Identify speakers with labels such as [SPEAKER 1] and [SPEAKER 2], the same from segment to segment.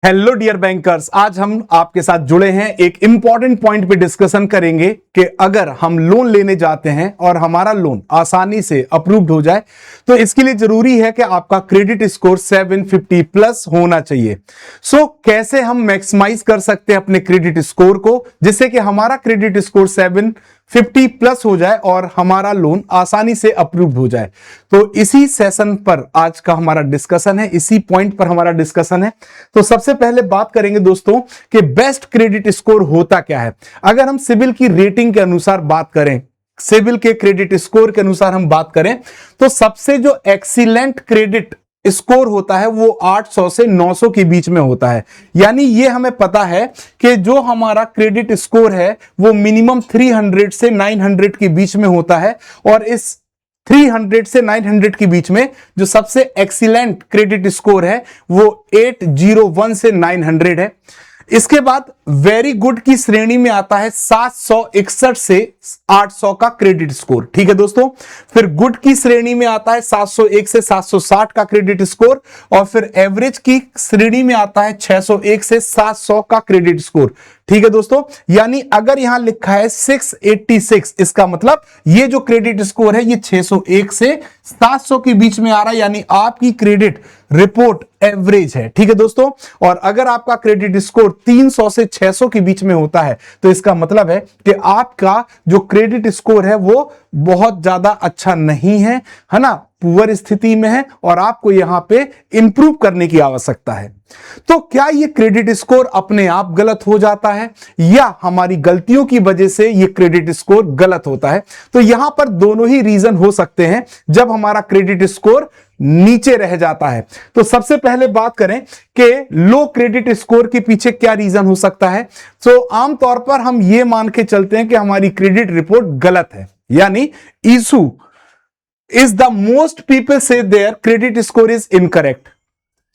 [SPEAKER 1] Hello dear bankers, आज हम आपके साथ जुड़े हैं। एक इंपॉर्टेंट पॉइंट पे डिस्कशन करेंगे कि अगर हम लोन लेने जाते हैं और हमारा लोन आसानी से अप्रूव्ड हो जाए तो इसके लिए जरूरी है कि आपका क्रेडिट स्कोर 750 प्लस होना चाहिए। कैसे हम मैक्सिमाइज कर सकते हैं अपने क्रेडिट स्कोर को जिससे कि हमारा क्रेडिट स्कोर 750 प्लस हो जाए और हमारा लोन आसानी से अप्रूव हो जाए। तो इसी सेशन पर आज का हमारा डिस्कशन है, इसी पॉइंट पर हमारा डिस्कशन है। तो सबसे पहले बात करेंगे दोस्तों कि बेस्ट क्रेडिट स्कोर होता क्या है। अगर हम सिविल की रेटिंग के अनुसार बात करें, सिविल के क्रेडिट स्कोर के अनुसार हम बात करें तो सबसे जो एक्सीलेंट क्रेडिट स्कोर होता है वो 800 से 900 के बीच में होता है। यानी ये हमें पता है कि जो हमारा क्रेडिट स्कोर है वो मिनिमम 300 से 900 के बीच में होता है और इस 300 से 900 के बीच में जो सबसे एक्सीलेंट क्रेडिट स्कोर है वो 801 से 900 है। इसके बाद वेरी गुड की श्रेणी में आता है 761 से 800 का क्रेडिट स्कोर। ठीक है दोस्तों, फिर गुड की श्रेणी में आता है 701 से 760 का क्रेडिट स्कोर और फिर एवरेज की श्रेणी में आता है 601 से 700 का क्रेडिट स्कोर। ठीक है दोस्तों, यानी अगर यहां लिखा है 686 इसका मतलब ये जो क्रेडिट स्कोर है ये 601 से 700 के बीच में आ रहा है, यानी आपकी क्रेडिट रिपोर्ट एवरेज है। ठीक है दोस्तों, और अगर आपका क्रेडिट स्कोर 300 से 600 के बीच में होता है तो इसका मतलब है कि आपका जो क्रेडिट स्कोर है वो बहुत ज्यादा अच्छा नहीं है, है ना, पुअर स्थिति में है और आपको यहां पे इंप्रूव करने की आवश्यकता है। तो क्या ये क्रेडिट स्कोर अपने आप गलत हो जाता है या हमारी गलतियों की वजह से ये क्रेडिट स्कोर गलत होता है? तो यहां पर दोनों ही रीजन हो सकते हैं जब हमारा क्रेडिट स्कोर नीचे रह जाता है। तो सबसे पहले बात करें कि लो क्रेडिट स्कोर के पीछे क्या रीजन हो सकता है। तो आमतौर पर हम ये मान के चलते हैं कि हमारी क्रेडिट रिपोर्ट गलत है, यानी issue is the most people say their credit score is incorrect.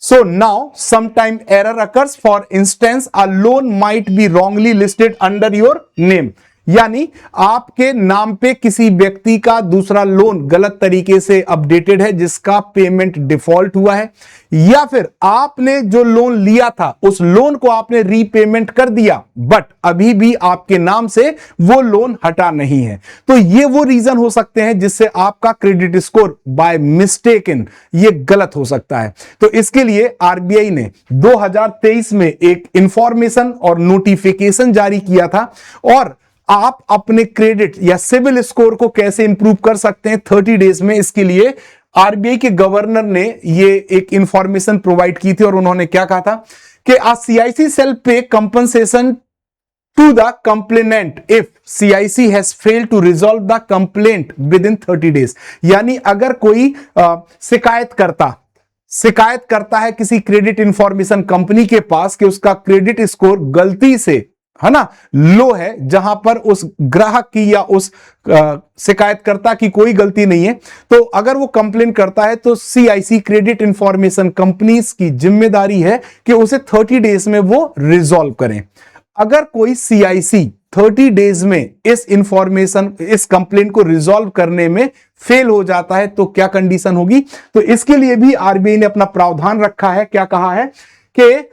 [SPEAKER 1] So now sometime error occurs. For instance, a loan might be wrongly listed under your name. यानी आपके नाम पे किसी व्यक्ति का दूसरा लोन गलत तरीके से अपडेटेड है जिसका पेमेंट डिफॉल्ट हुआ है, या फिर आपने जो लोन लिया था उस लोन को आपने रीपेमेंट कर दिया बट अभी भी आपके नाम से वो लोन हटा नहीं है। तो ये वो रीजन हो सकते हैं जिससे आपका क्रेडिट स्कोर बाय मिस्टेकन ये गलत हो सकता है। तो इसके लिए आरबीआई ने 2023 में एक इंफॉर्मेशन और नोटिफिकेशन जारी किया था और आप अपने क्रेडिट या सिविल स्कोर को कैसे इंप्रूव कर सकते हैं 30 डेज में, इसके लिए आरबीआई के गवर्नर ने ये एक इंफॉर्मेशन प्रोवाइड की थी और उन्होंने क्या कहा था कि a CIC shall pay compensation to the complainant if CIC has failed to resolve the complaint within 30 days. यानी अगर कोई शिकायत करता है किसी क्रेडिट इंफॉर्मेशन कंपनी के पास कि उसका क्रेडिट स्कोर गलती से, है ना, लो है, जहां पर उस ग्राहक की या उस शिकायतकर्ता की कोई गलती नहीं है, तो अगर वो कंप्लेन करता है तो सीआईसी क्रेडिट इंफॉर्मेशन कंपनीज की जिम्मेदारी है कि उसे 30 डेज में वो रिजॉल्व करें। अगर कोई सीआईसी 30 डेज में इस कंप्लेन को रिजॉल्व करने में फेल हो जाता है तो क्या कंडीशन होगी? तो इसके लिए भी आरबीआई ने अपना प्रावधान रखा है। क्या कहा है कि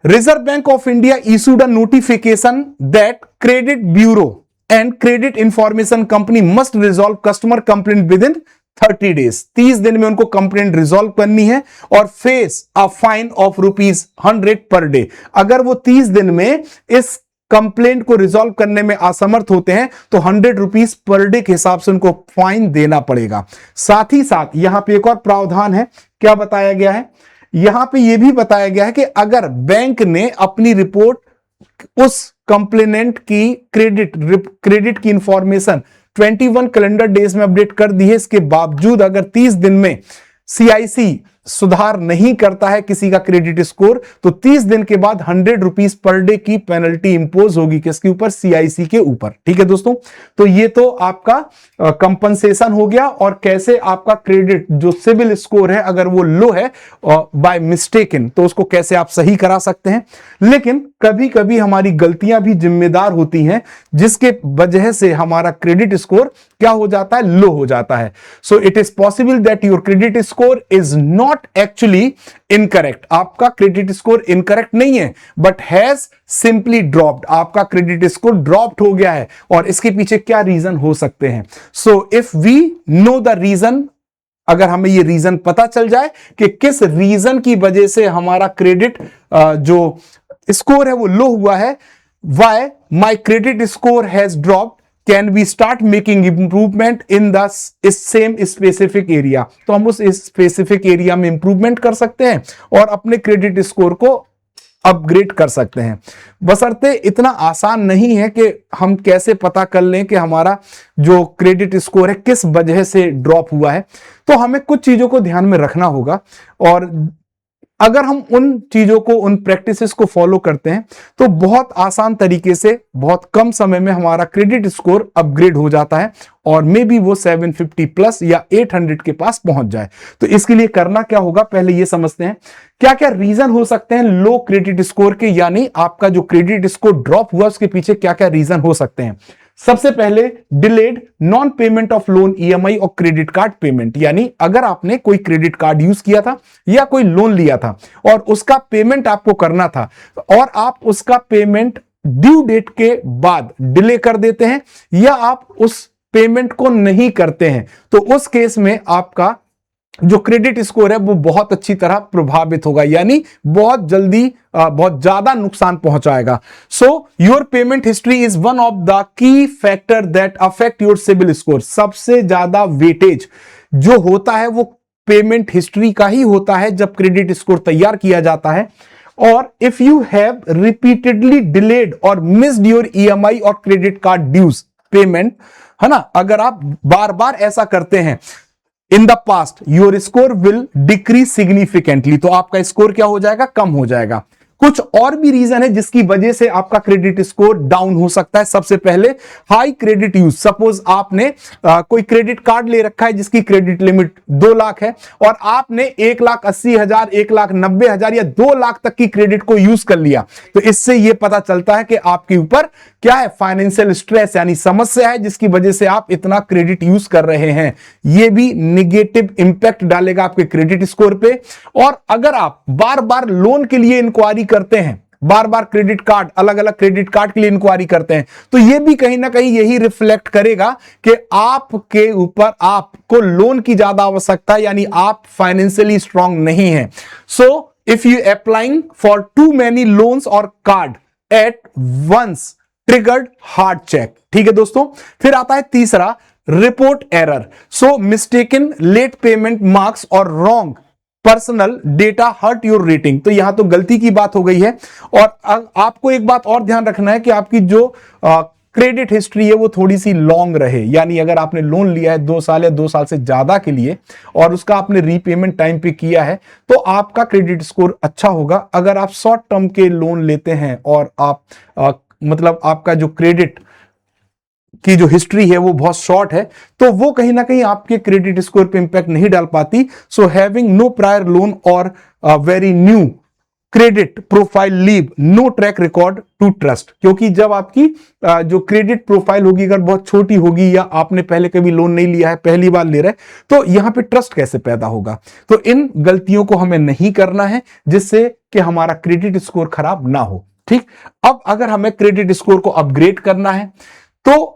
[SPEAKER 1] Reserve Bank of India issued a notification that Credit Bureau and Credit Information Company must resolve customer complaint within 30 days। 30 दिन में उनको कंप्लेंट रिजॉल्व करनी है और face a fine of ₹100 per day. अगर वो 30 दिन में इस कंप्लेंट को रिजॉल्व करने में असमर्थ होते हैं तो ₹100 पर डे के हिसाब से उनको फाइन देना पड़ेगा। साथ ही साथ यहां पे एक और प्रावधान है। क्या बताया गया है? यहां पे यह भी बताया गया है कि अगर बैंक ने अपनी रिपोर्ट उस कंप्लेनेंट की क्रेडिट की इंफॉर्मेशन 21 कैलेंडर डेज में अपडेट कर दी है, इसके बावजूद अगर 30 दिन में सीआईसी सुधार नहीं करता है किसी का क्रेडिट स्कोर तो 30 दिन के बाद ₹100 पर डे की पेनल्टी इंपोज होगी। किसके ऊपर? सीआईसी के ऊपर। ठीक है दोस्तों, तो ये तो आपका कंपनसेशन हो गया और कैसे आपका क्रेडिट जो सिविल स्कोर है अगर वो लो है बाय मिस्टेकन तो उसको कैसे आप सही करा सकते हैं। लेकिन कभी कभी हमारी गलतियां भी जिम्मेदार होती हैं जिसके वजह से हमारा क्रेडिट स्कोर क्या हो जाता है, लो हो जाता है। So it is possible that your credit score is not actually incorrect, आपका क्रेडिट स्कोर इनकरेक्ट नहीं है, बट हैज सिंपली ड्रॉप्ड, आपका क्रेडिट स्कोर ड्रॉप्ड हो गया है। और इसके पीछे क्या रीजन हो सकते हैं? So if we know the reason, अगर हमें ये रीजन पता चल जाए कि किस रीजन की वजह से हमारा क्रेडिट जो स्कोर है वो लो हुआ है, why my credit score has dropped, can we start making improvement in the same specific area. तो हम उस स्पेसिफिक एरिया में इंप्रूवमेंट कर सकते हैं और अपने क्रेडिट स्कोर को अपग्रेड कर सकते हैं। बशर्ते इतना आसान नहीं है कि हम कैसे पता कर लें कि हमारा जो क्रेडिट स्कोर है किस वजह से ड्रॉप हुआ है। तो हमें कुछ चीजों को ध्यान में रखना होगा, और अगर हम उन चीजों को, उन प्रैक्टिसेस को फॉलो करते हैं तो बहुत आसान तरीके से बहुत कम समय में हमारा क्रेडिट स्कोर अपग्रेड हो जाता है और मे बी वो 750 प्लस या 800 के पास पहुंच जाए। तो इसके लिए करना क्या होगा, पहले ये समझते हैं क्या क्या रीजन हो सकते हैं लो क्रेडिट स्कोर के, यानी आपका जो क्रेडिट स्कोर ड्रॉप हुआ उसके पीछे क्या क्या रीजन हो सकते हैं। सबसे पहले delayed non payment of loan, EMI और क्रेडिट कार्ड पेमेंट, यानी अगर आपने कोई क्रेडिट कार्ड यूज किया था या कोई लोन लिया था और उसका पेमेंट आपको करना था और आप उसका पेमेंट ड्यू डेट के बाद डिले कर देते हैं या आप उस पेमेंट को नहीं करते हैं, तो उस केस में आपका जो क्रेडिट स्कोर है वो बहुत अच्छी तरह प्रभावित होगा, यानी बहुत जल्दी बहुत ज्यादा नुकसान पहुंचाएगा। So your payment history is one of the key factor that affect your CIBIL score. सबसे ज्यादा वेटेज जो होता है वो पेमेंट हिस्ट्री का ही होता है जब क्रेडिट स्कोर तैयार किया जाता है। और if you have repeatedly delayed और मिस्ड योर ईएमआई और क्रेडिट कार्ड ड्यूज पेमेंट, है ना, अगर आप बार बार ऐसा करते हैं in the past, your score will decrease significantly, तो आपका स्कोर क्या हो जाएगा, कम हो जाएगा। कुछ और भी रीजन है जिसकी वजह से आपका क्रेडिट स्कोर डाउन हो सकता है। सबसे पहले हाई क्रेडिट यूज, सपोज आपने कोई क्रेडिट कार्ड ले रखा है जिसकी क्रेडिट लिमिट 2 लाख है और आपने 1,80,000, 1,90,000 या 2 लाख तक की क्रेडिट को यूज कर लिया, तो इससे यह पता चलता है कि आपके ऊपर क्या है, फाइनेंशियल स्ट्रेस यानी समस्या है जिसकी वजह से आप इतना क्रेडिट यूज कर रहे हैं। यह भी निगेटिव इंपैक्ट डालेगा आपके क्रेडिट स्कोर पे। और अगर आप बार बार लोन के लिए इंक्वायरी करते हैं, बार बार क्रेडिट कार्ड, अलग अलग क्रेडिट कार्ड के लिए इंक्वायरी करते हैं, तो यह भी कहीं ना कहीं यही रिफ्लेक्ट करेगा कि आपके ऊपर आपको लोन की ज्यादा आवश्यकता है, यानी आप फाइनेंशियली स्ट्रांग नहीं है। So if you applying for too many loans और card at once triggered hard check. ठीक है दोस्तों, फिर आता है तीसरा, report error. So mistaken late payment marks और wrong personal data hurt your rating. तो यहां तो गलती की बात हो गई है। और आपको एक बात और ध्यान रखना है कि आपकी जो क्रेडिट हिस्ट्री है वो थोड़ी सी लॉन्ग रहे, यानी अगर आपने लोन लिया है 2 साल या 2 साल से ज्यादा के लिए और उसका आपने रीपेमेंट टाइम पे किया है तो आपका क्रेडिट स्कोर अच्छा होगा। अगर आप शॉर्ट टर्म के लोन लेते हैं और आप मतलब आपका जो क्रेडिट की जो हिस्ट्री है वो बहुत शॉर्ट है, तो वो कहीं ना कहीं आपके क्रेडिट स्कोर पे इंपैक्ट नहीं डाल पाती। So having no prior loan और very new credit profile leave no track record to trust, क्योंकि जब आपकी जो क्रेडिट प्रोफाइल होगी अगर बहुत छोटी होगी या आपने पहले कभी लोन नहीं लिया है, पहली बार ले रहे, तो यहां पे ट्रस्ट कैसे पैदा होगा। तो इन गलतियों को हमें नहीं करना है जिससे कि हमारा क्रेडिट स्कोर खराब ना हो। ठीक, अब अगर हमें क्रेडिट स्कोर को अपग्रेड करना है तो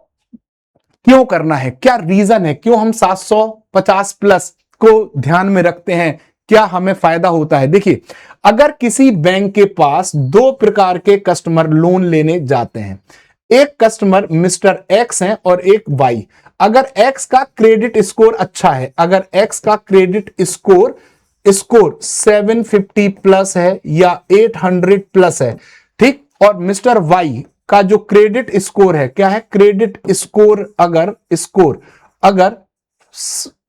[SPEAKER 1] क्यों करना है, क्या रीजन है, क्यों हम 750 प्लस को ध्यान में रखते हैं, क्या हमें फायदा होता है। देखिए, अगर किसी बैंक के पास 2 प्रकार के कस्टमर लोन लेने जाते हैं, एक कस्टमर मिस्टर एक्स है और एक वाई। अगर एक्स का क्रेडिट स्कोर अच्छा है, अगर एक्स का क्रेडिट स्कोर 750 प्लस है या 800 प्लस है, ठीक, और मिस्टर वाई का जो क्रेडिट स्कोर है, क्या है, क्रेडिट स्कोर अगर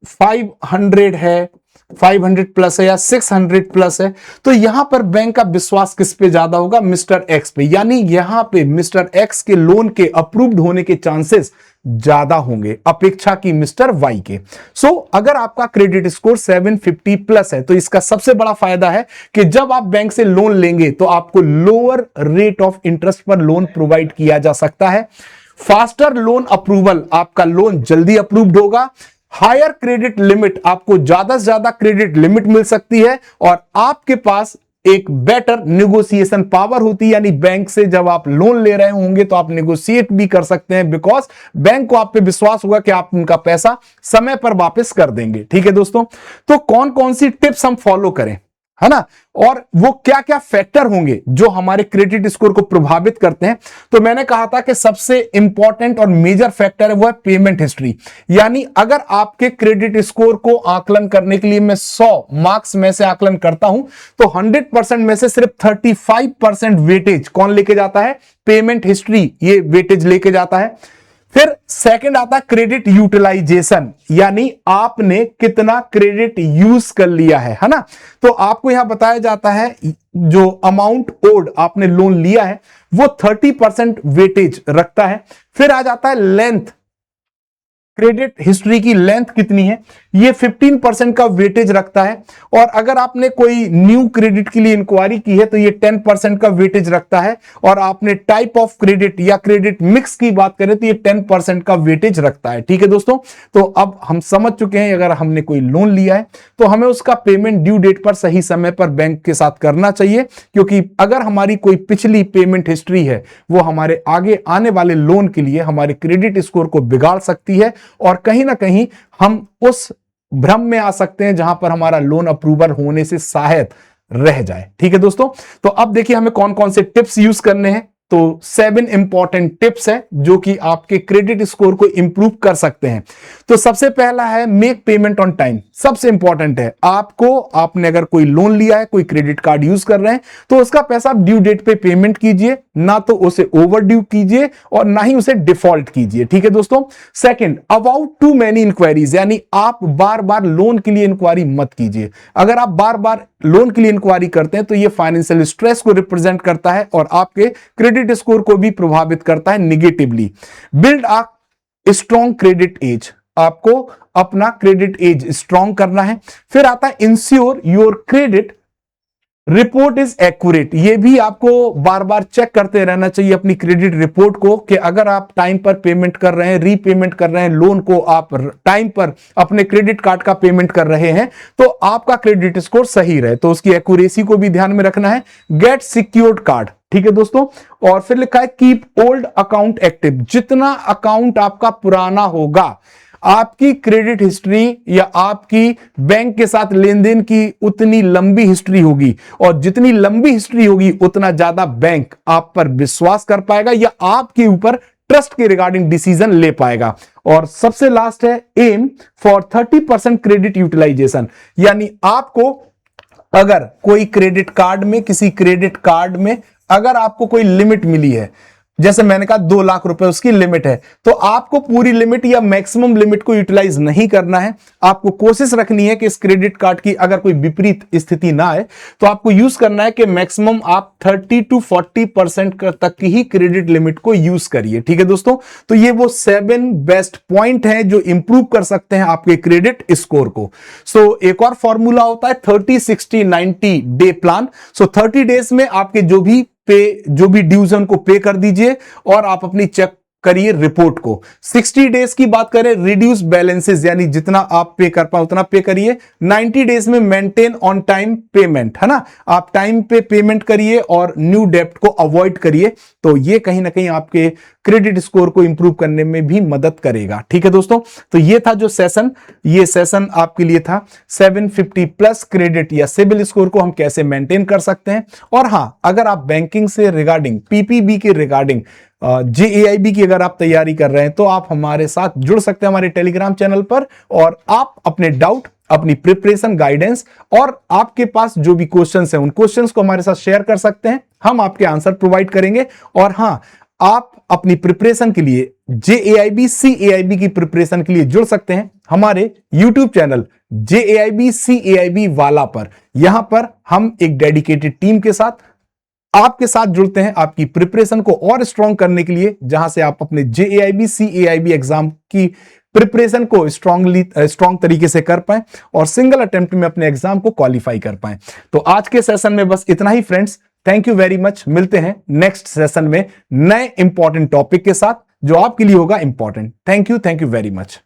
[SPEAKER 1] 500 है, 500 प्लस है या 600 प्लस है, तो यहां पर बैंक का विश्वास किस पे ज्यादा होगा, मिस्टर एक्स पे, यानी यहां पे मिस्टर एक्स के लोन के अप्रूव्ड होने के चांसेस ज्यादा होंगे अपेक्षा की मिस्टर वाई के। सो अगर आपका क्रेडिट स्कोर 750 प्लस है तो इसका सबसे बड़ा फायदा है कि जब आप बैंक से लोन लेंगे तो आपको लोअर रेट ऑफ इंटरेस्ट पर लोन प्रोवाइड किया जा सकता है। फास्टर लोन अप्रूवल, आपका लोन जल्दी अप्रूव्ड होगा। हायर क्रेडिट लिमिट, आपको ज्यादा से ज्यादा क्रेडिट लिमिट मिल सकती है और आपके पास एक बेटर नेगोशिएशन पावर होती है, यानी बैंक से जब आप लोन ले रहे होंगे तो आप नेगोशिएट भी कर सकते हैं, बिकॉज बैंक को आप पे विश्वास होगा कि आप उनका पैसा समय पर वापस कर देंगे। ठीक है दोस्तों, तो कौन कौन सी टिप्स हम फॉलो करें, है ना, और वो क्या क्या फैक्टर होंगे जो हमारे क्रेडिट स्कोर को प्रभावित करते हैं। तो मैंने कहा था कि सबसे इंपॉर्टेंट और मेजर फैक्टर है वो है पेमेंट हिस्ट्री। यानी अगर आपके क्रेडिट स्कोर को आकलन करने के लिए मैं 100 मार्क्स में से आकलन करता हूं तो 100% में से सिर्फ 35% वेटेज कौन लेके जाता है, पेमेंट हिस्ट्री ये वेटेज लेके जाता है। फिर सेकंड आता है क्रेडिट यूटिलाइजेशन, यानी आपने कितना क्रेडिट यूज कर लिया है ना। तो आपको यहां बताया जाता है जो अमाउंट ओड आपने लोन लिया है वो 30% वेटेज रखता है। फिर आ जाता है लेंथ, क्रेडिट हिस्ट्री की लेंथ कितनी है, ये 15% का वेटेज रखता है। और अगर आपने कोई न्यू क्रेडिट के लिए इंक्वायरी की है तो ये 10% का वेटेज रखता है। और आपने टाइप ऑफ क्रेडिट या क्रेडिट मिक्स की बात करें तो ये 10% का वेटेज रखता है। ठीक है दोस्तों, तो अब हम समझ चुके हैं अगर हमने कोई लोन लिया है तो हमें उसका पेमेंट ड्यू डेट पर सही समय पर बैंक के साथ करना चाहिए, क्योंकि अगर हमारी कोई पिछली पेमेंट हिस्ट्री है वो हमारे आगे आने वाले लोन के लिए हमारे क्रेडिट स्कोर को बिगाड़ सकती है और कहीं ना कहीं हम उस भ्रम में आ सकते हैं जहां पर हमारा लोन अप्रूवल होने से शायद रह जाए। ठीक है दोस्तों, तो अब देखिए हमें कौन कौन से टिप्स यूज करने हैं। तो 7 इंपॉर्टेंट टिप्स है जो कि आपके क्रेडिट स्कोर को इंप्रूव कर सकते हैं। तो सबसे पहला है मेक पेमेंट ऑन टाइम। सबसे इंपॉर्टेंट है आपने अगर कोई लोन लिया है, कोई क्रेडिट कार्ड यूज कर रहे हैं तो उसका पैसा आप ड्यू डेट पे पेमेंट कीजिए, ना तो उसे ओवर ड्यू कीजिए और ना ही उसे डिफॉल्ट कीजिए। ठीक है दोस्तों। Second, about too many inquiries, यानी आप बार बार लोन के लिए इंक्वायरी मत कीजिए। अगर आप बार बार लोन के लिए इंक्वायरी करते हैं तो ये फाइनेंशियल स्ट्रेस को रिप्रेजेंट करता है और आपके क्रेडिट स्कोर को भी प्रभावित करता है negatively. Build a strong credit age, आपको अपना क्रेडिट एज स्ट्रॉन्ग करना है। फिर आता है ensure your credit report is accurate, ये भी आपको बार बार चेक करते रहना चाहिए अपनी क्रेडिट रिपोर्ट को कि अगर आप टाइम पर पेमेंट कर रहे हैं, रीपेमेंट कर रहे हैं लोन को, आप टाइम पर अपने क्रेडिट कार्ड का पेमेंट कर रहे हैं तो आपका क्रेडिट स्कोर सही रहे, तो उसकी एक्यूरेसी को भी ध्यान में रखना है। गेट सिक्योर्ड कार्ड, ठीक है दोस्तों। और फिर लिखा है कीप ओल्ड अकाउंट एक्टिव, जितना अकाउंट आपका पुराना होगा आपकी क्रेडिट हिस्ट्री या आपकी बैंक के साथ लेन देन की उतनी लंबी हिस्ट्री होगी, और जितनी लंबी हिस्ट्री होगी उतना ज्यादा बैंक आप पर विश्वास कर पाएगा या आपके ऊपर ट्रस्ट के रिगार्डिंग डिसीजन ले पाएगा। और सबसे लास्ट है एम फॉर 30% क्रेडिट यूटिलाइजेशन, यानी आपको अगर कोई क्रेडिट कार्ड में, किसी क्रेडिट कार्ड में अगर आपको कोई लिमिट मिली है, जैसे मैंने कहा 2 लाख रुपए उसकी लिमिट है, तो आपको पूरी लिमिट या मैक्सिमम लिमिट को यूटिलाइज नहीं करना है। आपको कोशिश रखनी है कि इस क्रेडिट कार्ड की अगर कोई विपरीत स्थिति ना आए तो आपको यूज करना है कि मैक्सिमम आप 30 to 40% तक की ही क्रेडिट लिमिट को यूज करिए। ठीक है दोस्तों, तो ये वो 7 बेस्ट पॉइंट हैं जो इंप्रूव कर सकते हैं आपके क्रेडिट स्कोर को। सो एक और फॉर्मूला होता है 30, 60, 90 डे प्लान। सो 30 डेज में आपके जो भी ड्यूज उनको पे कर दीजिए और आप अपनी चेक करिए रिपोर्ट को। 60 डेज की बात करें रिड्यूस बैलेंसेस, यानी जितना आप पे कर पाए उतना पे करिए। 90 डेज में मेंटेन ऑन टाइम पेमेंट, है ना, आप टाइम पे पेमेंट करिए और न्यू डेब्ट को अवॉइड करिए। तो ये कहीं ना कहीं आपके क्रेडिट स्कोर को इंप्रूव करने में भी मदद करेगा। ठीक है दोस्तों, तो ये था जो ये सेशन आपके लिए था 750 प्लस क्रेडिट या सिबिल स्कोर को हम कैसे मेंटेन कर सकते हैं। और हां, अगर आप बैंकिंग से रिगार्डिंग, पीपीबी के रिगार्डिंग, जेएआईबी की अगर आप तैयारी कर रहे हैं तो आप हमारे साथ जुड़ सकते हैं हमारे टेलीग्राम चैनल पर, और आप अपने डाउट, अपनी प्रिपरेशन गाइडेंस और आपके पास जो भी क्वेश्चंस हैं उन क्वेश्चंस को हमारे साथ शेयर कर सकते हैं, हम आपके आंसर प्रोवाइड करेंगे। और हां, आप अपनी प्रिपरेशन के लिए जेएआईबी सीएआईबी की प्रिपरेशन के लिए जुड़ सकते हैं हमारे यूट्यूब चैनल जेएआईबी सीएआईबी वाला पर। यहां पर हम एक डेडिकेटेड टीम के साथ आपके साथ जुड़ते हैं आपकी प्रिपरेशन को और स्ट्रॉन्ग करने के लिए, जहां से आप अपने जेएआईबी सीएआईबी एग्जाम की प्रिपरेशन को स्ट्रॉन्ग तरीके से कर पाएं और सिंगल अटेम्प्ट में अपने एग्जाम को क्वालिफाई कर पाएं। तो आज के सेशन में बस इतना ही friends, thank you very much. मिलते हैं नेक्स्ट सेशन में नए इंपॉर्टेंट टॉपिक के साथ। जो आपके लिए होगा important. Thank you very much.